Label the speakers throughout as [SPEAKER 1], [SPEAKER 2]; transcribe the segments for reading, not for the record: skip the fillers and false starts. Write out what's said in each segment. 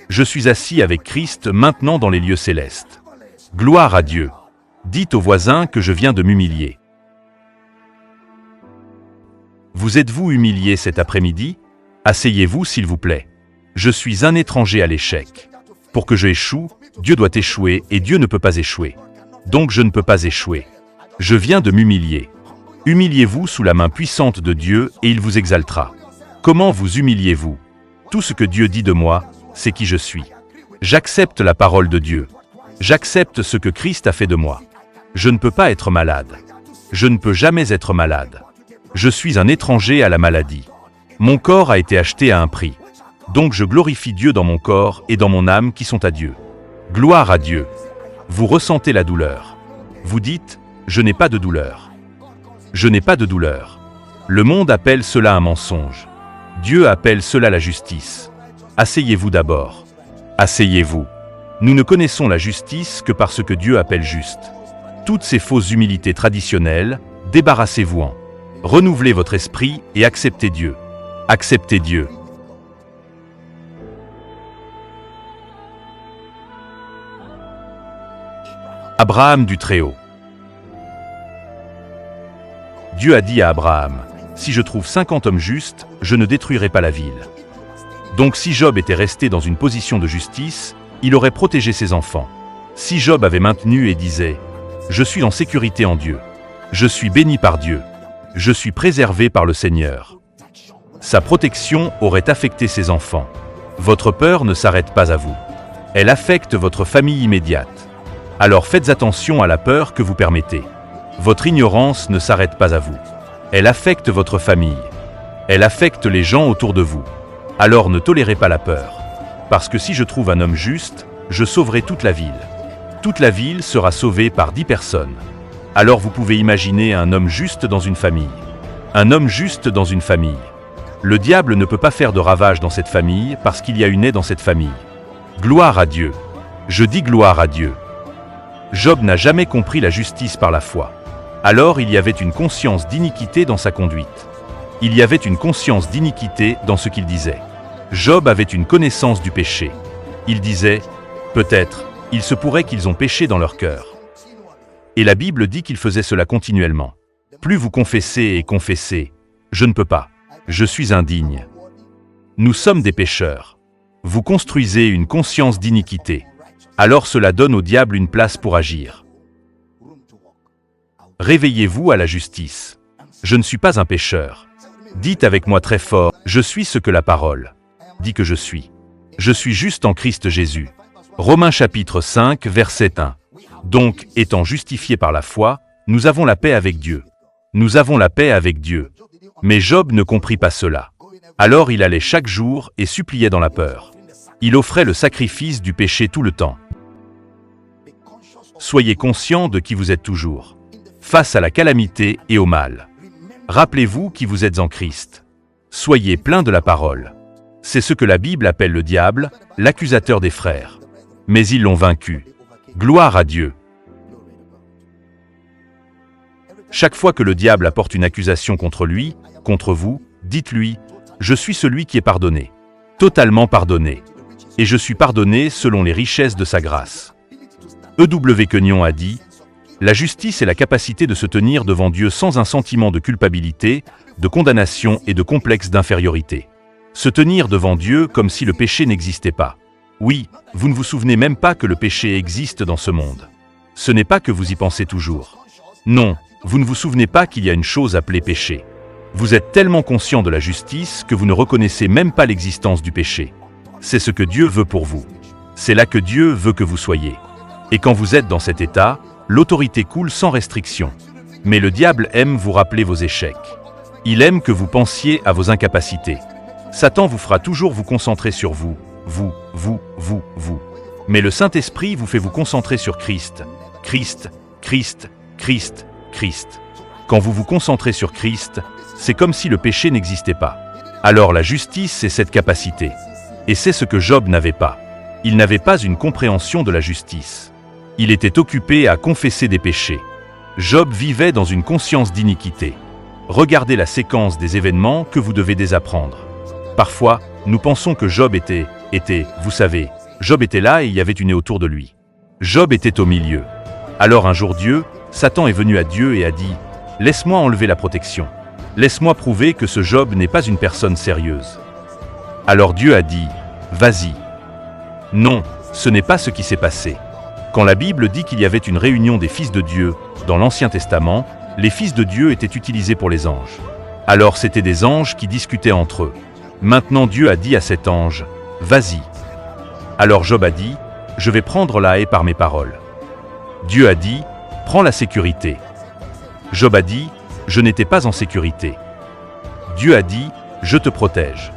[SPEAKER 1] Je suis assis avec Christ maintenant dans les lieux célestes. Gloire à Dieu. Dites aux voisins que je viens de m'humilier. Vous êtes-vous humilié cet après-midi? Asseyez-vous s'il vous plaît. Je suis un étranger à l'échec. Pour que je échoue, Dieu doit échouer et Dieu ne peut pas échouer. Donc je ne peux pas échouer. Je viens de m'humilier. Humiliez-vous sous la main puissante de Dieu et il vous exaltera. Comment vous humiliez-vous? Tout ce que Dieu dit de moi, c'est qui je suis. J'accepte la parole de Dieu. J'accepte ce que Christ a fait de moi. Je ne peux pas être malade. Je ne peux jamais être malade. Je suis un étranger à la maladie. Mon corps a été acheté à un prix. Donc je glorifie Dieu dans mon corps et dans mon âme qui sont à Dieu. Gloire à Dieu. Vous ressentez la douleur. Vous dites, je n'ai pas de douleur. Je n'ai pas de douleur. Le monde appelle cela un mensonge. Dieu appelle cela la justice. Asseyez-vous d'abord. Asseyez-vous. Nous ne connaissons la justice que par ce que Dieu appelle juste. Toutes ces fausses humilités traditionnelles, débarrassez-vous-en. Renouvelez votre esprit et acceptez Dieu. Acceptez Dieu. Abraham du Très-Haut. Dieu a dit à Abraham, « Si je trouve 50 hommes justes, je ne détruirai pas la ville. » Donc si Job était resté dans une position de justice, il aurait protégé ses enfants. Si Job avait maintenu et disait, « Je suis en sécurité en Dieu. Je suis béni par Dieu. Je suis préservé par le Seigneur. » Sa protection aurait affecté ses enfants. Votre peur ne s'arrête pas à vous. Elle affecte votre famille immédiate. Alors faites attention à la peur que vous permettez. Votre ignorance ne s'arrête pas à vous. Elle affecte votre famille. Elle affecte les gens autour de vous. Alors ne tolérez pas la peur. Parce que si je trouve un homme juste, je sauverai toute la ville. Toute la ville sera sauvée par 10 personnes. Alors vous pouvez imaginer un homme juste dans une famille. Un homme juste dans une famille. Le diable ne peut pas faire de ravages dans cette famille parce qu'il y a une aide dans cette famille. Gloire à Dieu. Je dis gloire à Dieu. Job n'a jamais compris la justice par la foi. Alors il y avait une conscience d'iniquité dans sa conduite. Il y avait une conscience d'iniquité dans ce qu'il disait. Job avait une connaissance du péché. Il disait, peut-être, il se pourrait qu'ils ont péché dans leur cœur. Et la Bible dit qu'il faisait cela continuellement. Plus vous confessez et confessez, je ne peux pas, je suis indigne. Nous sommes des pécheurs. Vous construisez une conscience d'iniquité. Alors cela donne au diable une place pour agir. Réveillez-vous à la justice. Je ne suis pas un pécheur. Dites avec moi très fort, je suis ce que la parole dit que je suis. Je suis juste en Christ Jésus. Romains chapitre 5, verset 1. Donc, étant justifiés par la foi, nous avons la paix avec Dieu. Nous avons la paix avec Dieu. Mais Job ne comprit pas cela. Alors il allait chaque jour et suppliait dans la peur. Il offrait le sacrifice du péché tout le temps. Soyez conscient de qui vous êtes toujours, face à la calamité et au mal. Rappelez-vous qui vous êtes en Christ. Soyez plein de la parole. C'est ce que la Bible appelle le diable, l'accusateur des frères. Mais ils l'ont vaincu. Gloire à Dieu. Chaque fois que le diable apporte une accusation contre lui, contre vous, dites-lui, « Je suis celui qui est pardonné, totalement pardonné, et je suis pardonné selon les richesses de sa grâce. » E.W. Kenyon a dit, « La justice est la capacité de se tenir devant Dieu sans un sentiment de culpabilité, de condamnation et de complexe d'infériorité. Se tenir devant Dieu comme si le péché n'existait pas. Oui, vous ne vous souvenez même pas que le péché existe dans ce monde. Ce n'est pas que vous y pensez toujours. Non, vous ne vous souvenez pas qu'il y a une chose appelée péché. Vous êtes tellement conscient de la justice que vous ne reconnaissez même pas l'existence du péché. C'est ce que Dieu veut pour vous. C'est là que Dieu veut que vous soyez. Et quand vous êtes dans cet état, l'autorité coule sans restriction. Mais le diable aime vous rappeler vos échecs. Il aime que vous pensiez à vos incapacités. Satan vous fera toujours vous concentrer sur vous. Mais le Saint-Esprit vous fait vous concentrer sur Christ. Christ, Christ, Christ, Christ. Quand vous vous concentrez sur Christ, c'est comme si le péché n'existait pas. Alors la justice, c'est cette capacité. Et c'est ce que Job n'avait pas. Il n'avait pas une compréhension de la justice. Il était occupé à confesser des péchés. Job vivait dans une conscience d'iniquité. Regardez la séquence des événements que vous devez désapprendre. Parfois, nous pensons que Job était était, vous savez, Job était là et il y avait une haie autour de lui. Job était au milieu. Alors un jour Dieu, Satan est venu à Dieu et a dit, « Laisse-moi enlever la protection. Laisse-moi prouver que ce Job n'est pas une personne sérieuse. » Alors Dieu a dit, « Vas-y. » Non, ce n'est pas ce qui s'est passé. Quand la Bible dit qu'il y avait une réunion des fils de Dieu, dans l'Ancien Testament, les fils de Dieu étaient utilisés pour les anges. Alors c'étaient des anges qui discutaient entre eux. Maintenant Dieu a dit à cet ange, « Vas-y. » Alors Job a dit, « Je vais prendre la haie par mes paroles. » Dieu a dit, « Prends la sécurité. » Job a dit, « Je n'étais pas en sécurité. » Dieu a dit, « Je te protège. »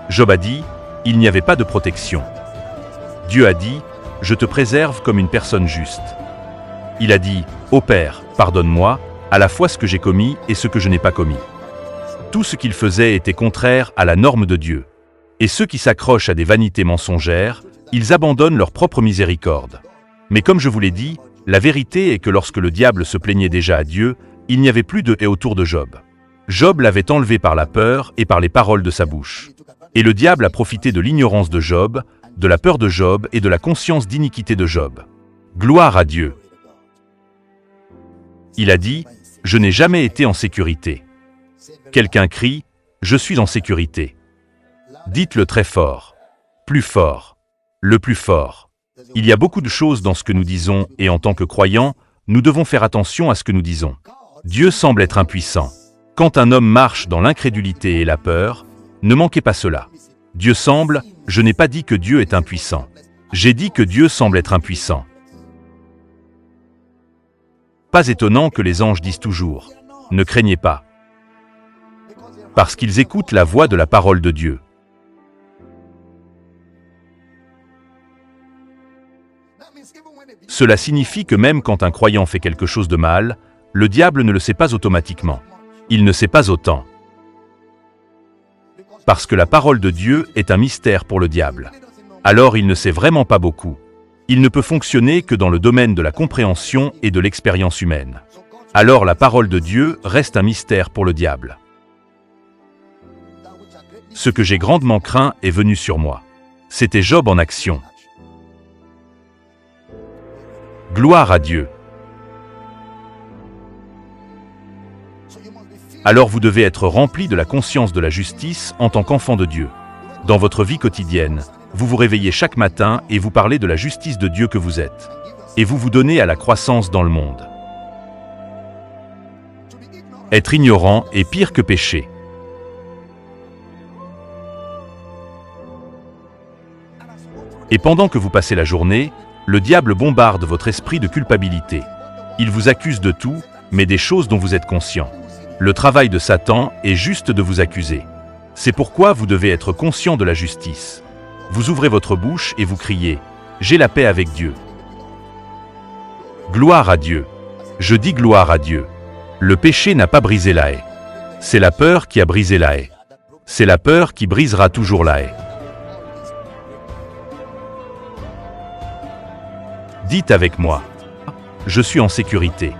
[SPEAKER 1] Job a dit, « Il n'y avait pas de protection. » Dieu a dit, « Je te préserve comme une personne juste. » Il a dit, « Ô Père, pardonne-moi, à la fois ce que j'ai commis et ce que je n'ai pas commis. » Tout ce qu'il faisait était contraire à la norme de Dieu. Et ceux qui s'accrochent à des vanités mensongères, ils abandonnent leur propre miséricorde. Mais comme je vous l'ai dit, la vérité est que lorsque le diable se plaignait déjà à Dieu, il n'y avait plus de haie autour de Job. Job l'avait enlevé par la peur et par les paroles de sa bouche. Et le diable a profité de l'ignorance de Job, de la peur de Job et de la conscience d'iniquité de Job. Gloire à Dieu. Il a dit, « Je n'ai jamais été en sécurité. » Quelqu'un crie, « Je suis en sécurité. » Dites-le très fort. Plus fort. Le plus fort. Il y a beaucoup de choses dans ce que nous disons et en tant que croyants, nous devons faire attention à ce que nous disons. Dieu semble être impuissant. Quand un homme marche dans l'incrédulité et la peur, ne manquez pas cela. Dieu semble, je n'ai pas dit que Dieu est impuissant. J'ai dit que Dieu semble être impuissant. Pas étonnant que les anges disent toujours, « Ne craignez pas », parce qu'ils écoutent la voix de la parole de Dieu. Cela signifie que même quand un croyant fait quelque chose de mal, le diable ne le sait pas automatiquement. Il ne sait pas autant. Parce que la parole de Dieu est un mystère pour le diable. Alors il ne sait vraiment pas beaucoup. Il ne peut fonctionner que dans le domaine de la compréhension et de l'expérience humaine. Alors la parole de Dieu reste un mystère pour le diable. Ce que j'ai grandement craint est venu sur moi. C'était Job en action. Gloire à Dieu. Alors vous devez être rempli de la conscience de la justice en tant qu'enfant de Dieu. Dans votre vie quotidienne, vous vous réveillez chaque matin et vous parlez de la justice de Dieu que vous êtes. Et vous vous donnez à la croissance dans le monde. Être ignorant est pire que pécher. Et pendant que vous passez la journée, le diable bombarde votre esprit de culpabilité. Il vous accuse de tout, mais des choses dont vous êtes conscient. Le travail de Satan est juste de vous accuser. C'est pourquoi vous devez être conscient de la justice. Vous ouvrez votre bouche et vous criez « J'ai la paix avec Dieu ». Gloire à Dieu. Je dis gloire à Dieu. Le péché n'a pas brisé la haie. C'est la peur qui a brisé la haie. C'est la peur qui brisera toujours la haie. Dites avec moi, je suis en sécurité.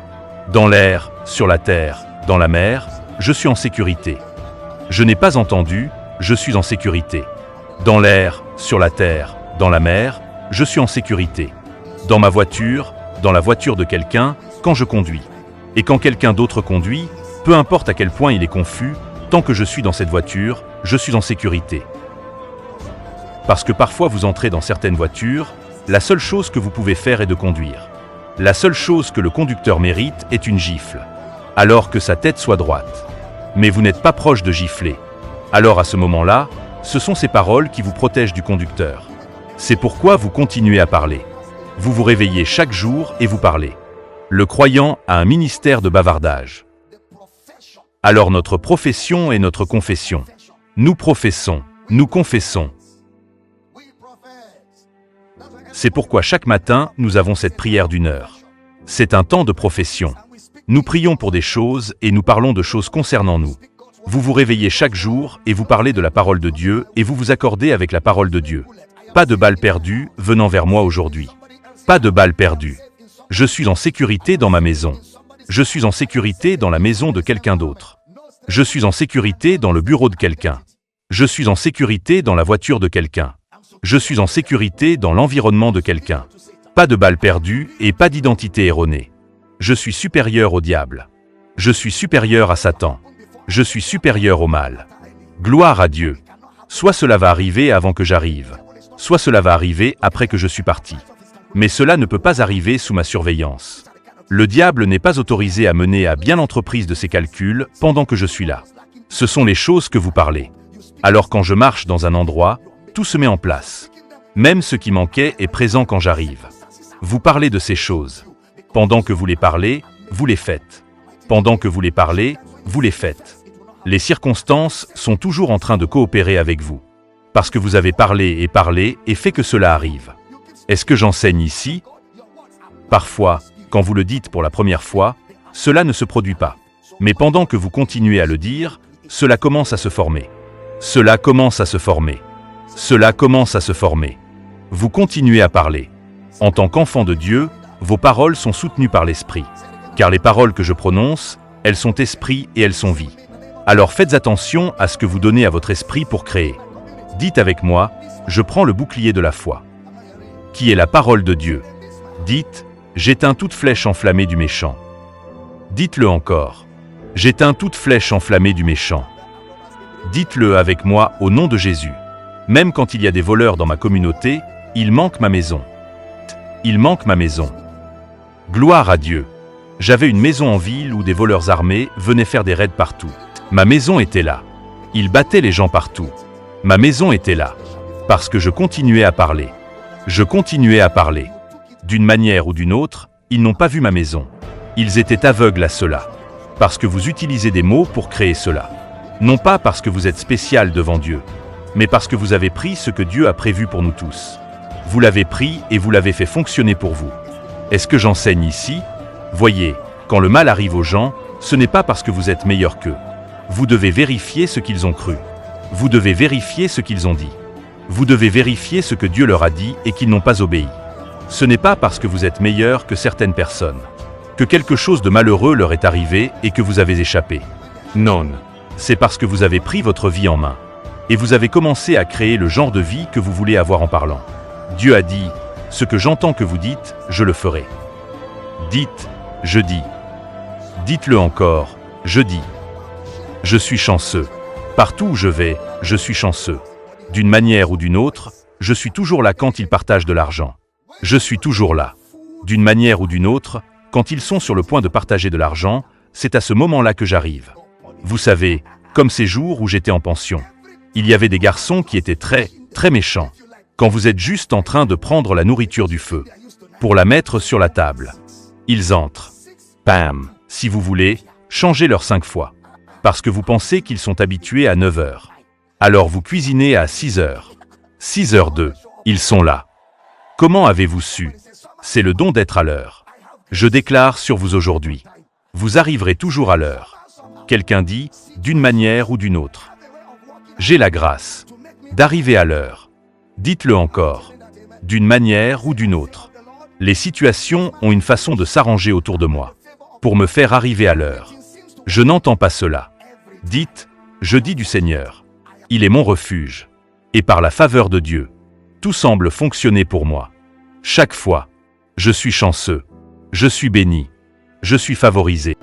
[SPEAKER 1] Dans l'air, sur la terre, dans la mer, je suis en sécurité. Je n'ai pas entendu, je suis en sécurité. Dans l'air, sur la terre, dans la mer, je suis en sécurité. Dans ma voiture, dans la voiture de quelqu'un, quand je conduis. Et quand quelqu'un d'autre conduit, peu importe à quel point il est confus, tant que je suis dans cette voiture, je suis en sécurité. Parce que parfois vous entrez dans certaines voitures, la seule chose que vous pouvez faire est de conduire. La seule chose que le conducteur mérite est une gifle, alors que sa tête soit droite. Mais vous n'êtes pas proche de gifler. Alors à ce moment-là, ce sont ces paroles qui vous protègent du conducteur. C'est pourquoi vous continuez à parler. Vous vous réveillez chaque jour et vous parlez. Le croyant a un ministère de bavardage. Alors notre profession est notre confession. Nous professons, nous confessons. C'est pourquoi chaque matin, nous avons cette prière d'1 heure. C'est un temps de profession. Nous prions pour des choses et nous parlons de choses concernant nous. Vous vous réveillez chaque jour et vous parlez de la parole de Dieu et vous vous accordez avec la parole de Dieu. Pas de balles perdues venant vers moi aujourd'hui. Pas de balles perdues. Je suis en sécurité dans ma maison. Je suis en sécurité dans la maison de quelqu'un d'autre. Je suis en sécurité dans le bureau de quelqu'un. Je suis en sécurité dans la voiture de quelqu'un. Je suis en sécurité dans l'environnement de quelqu'un. Pas de balles perdues et pas d'identité erronée. Je suis supérieur au diable. Je suis supérieur à Satan. Je suis supérieur au mal. Gloire à Dieu. Soit cela va arriver avant que j'arrive, soit cela va arriver après que je suis parti. Mais cela ne peut pas arriver sous ma surveillance. Le diable n'est pas autorisé à mener à bien l'entreprise de ses calculs pendant que je suis là. Ce sont les choses que vous parlez. Alors quand je marche dans un endroit, tout se met en place. Même ce qui manquait est présent quand j'arrive. Vous parlez de ces choses. Pendant que vous les parlez, vous les faites. Pendant que vous les parlez, vous les faites. Les circonstances sont toujours en train de coopérer avec vous. Parce que vous avez parlé et fait que cela arrive. Est-ce que j'enseigne ici? Parfois, quand vous le dites pour la première fois, cela ne se produit pas. Mais pendant que vous continuez à le dire, cela commence à se former. Cela commence à se former. Cela commence à se former. Vous continuez à parler. En tant qu'enfant de Dieu, vos paroles sont soutenues par l'Esprit. Car les paroles que je prononce, elles sont esprit et elles sont vie. Alors faites attention à ce que vous donnez à votre esprit pour créer. Dites avec moi, je prends le bouclier de la foi, qui est la parole de Dieu. Dites, j'éteins toute flèche enflammée du méchant. Dites-le encore, j'éteins toute flèche enflammée du méchant. Dites-le avec moi au nom de Jésus. Même quand il y a des voleurs dans ma communauté, il manque ma maison. Il manque ma maison. Gloire à Dieu. J'avais une maison en ville où des voleurs armés venaient faire des raids partout. Ma maison était là. Ils battaient les gens partout. Ma maison était là. Parce que je continuais à parler. Je continuais à parler. D'une manière ou d'une autre, ils n'ont pas vu ma maison. Ils étaient aveugles à cela. Parce que vous utilisez des mots pour créer cela. Non pas parce que vous êtes spécial devant Dieu, mais parce que vous avez pris ce que Dieu a prévu pour nous tous. Vous l'avez pris et vous l'avez fait fonctionner pour vous. Est-ce que j'enseigne ici? Voyez, quand le mal arrive aux gens, ce n'est pas parce que vous êtes meilleur qu'eux. Vous devez vérifier ce qu'ils ont cru. Vous devez vérifier ce qu'ils ont dit. Vous devez vérifier ce que Dieu leur a dit et qu'ils n'ont pas obéi. Ce n'est pas parce que vous êtes meilleur que certaines personnes, que quelque chose de malheureux leur est arrivé et que vous avez échappé. Non, c'est parce que vous avez pris votre vie en main. Et vous avez commencé à créer le genre de vie que vous voulez avoir en parlant. Dieu a dit, ce que j'entends que vous dites, je le ferai. Dites, je dis. Dites-le encore, je dis. Je suis chanceux. Partout où je vais, je suis chanceux. D'une manière ou d'une autre, je suis toujours là quand ils partagent de l'argent. Je suis toujours là. D'une manière ou d'une autre, quand ils sont sur le point de partager de l'argent, c'est à ce moment-là que j'arrive. Vous savez, comme ces jours où j'étais en pension. Il y avait des garçons qui étaient très, très méchants. Quand vous êtes juste en train de prendre la nourriture du feu, pour la mettre sur la table, ils entrent. Bam! Si vous voulez, changez-leur 5 fois. Parce que vous pensez qu'ils sont habitués à 9 heures. Alors vous cuisinez à 6 heures. 6h02, ils sont là. Comment avez-vous su? C'est le don d'être à l'heure. Je déclare sur vous aujourd'hui. Vous arriverez toujours à l'heure. Quelqu'un dit, d'une manière ou d'une autre. J'ai la grâce d'arriver à l'heure. Dites-le encore. D'une manière ou d'une autre. Les situations ont une façon de s'arranger autour de moi, pour me faire arriver à l'heure. Je n'entends pas cela. Dites, je dis du Seigneur. Il est mon refuge. Et par la faveur de Dieu, tout semble fonctionner pour moi. Chaque fois, je suis chanceux. Je suis béni. Je suis favorisé.